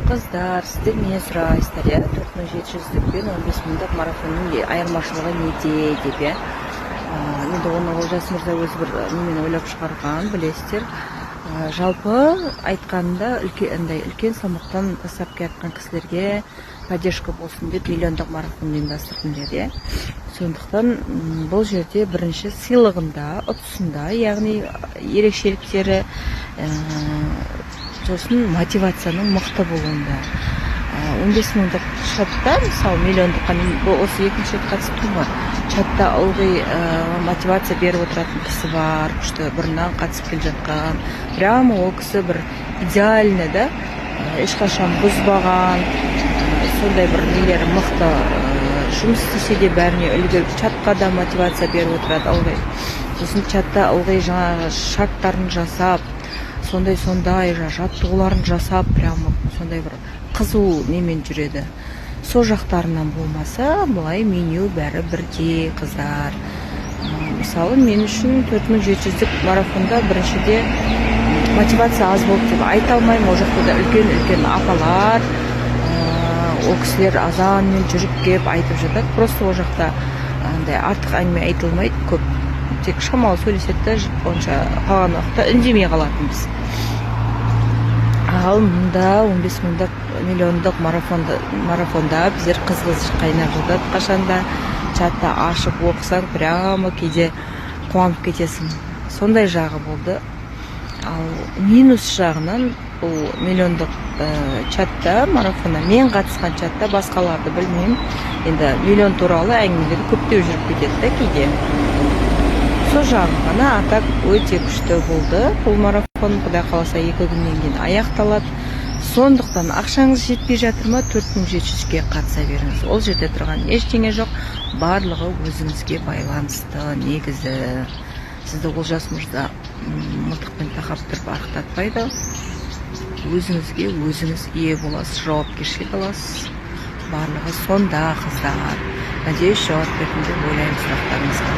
Қыздар, сіздер менен сұрайсыздар, иә, 4700 пен 15000 марафонның айырмашылығы неде деп, иә. Енді оны Олжас мырза өзі бір немен ойлап шығарған, білесіздер. Жалпы айтқанда үлкен салмақтан бастап келатқан кісілерге поддержка болсын деп миллиондық марафон ұйымдастырдым деді, иә. Сондықтан бұл жерде бірінші сыйлығында, ұтысында, яғни ерекшеліктері, сосын мотивацияның мықты болуында. 15000 чатта, мысалы миллиондыққа осы екінші рет қатысып тұрмын. Чатта ылғи мотивация беріп отыратын кісі бар, күшті бұрыннан қатысып келе жатқан. Прямо ол кісі бір идеальный, да, ешқашан бұзбаған, сондай бір нелері мықты, жұмыс істесе де бәріне үлгеріп, чатқа да мотивация беріп отырады ылғи. Сосын чатта ылғи жаңағы шарттарын жасап, сондай жаттығуларын жасап, прямо сондай бір қызу немен жүреді. Сол жақтарынан болмаса, бұлай меню бәрі бірдей, қыздар. Мысалы, мен үшін 4700-дік марафонда біріншіде мотивация аз болды деп айта алмаймын. Ол жақта да үлкен апалар, ол кісілер азанмен жүріп кеп айтып жатады. Просто ол жақта артық әңгіме айтылмайды, көп. Тек шамалы сөйлеседі, онша қалған уақытта үндемей қалатынбыз. Ал мұнда 15000 миллиондық марафонда біздер қыз қайнап жатады. Қашанда чатта ашып оқысаң, прямо кейде қуанып кетесің. Сондай жағы болды. Ал минус жағынан бұл миллиондық чатта, марафонда, мен қатысқан чатта басқаларды білмеймін. Енді миллион туралы әңгімелер көптеу жүріп кетеді да кейде. Сол жағы ғана атак өте күшті болды. Бұл марафон құдай қаласа 2 күннен кейін аяқталады. Сондықтан ақшаңыз жетпей жатыр ма, 4700-ге қатыса беріңіз. Ол жерде тұрған ештеңе жоқ, барлығы өзіңізге байланысты. Негізі сізді Олжас мырза мылтықпен тақап тұрып арықтатпайды. Өзіңізге өзіңіз ие боласыз, жауапкершілік аласыз. Барлығы сонда, қыздар. Надеюсь, жауап бердім деп ойлаймын сұрақтарыңызға.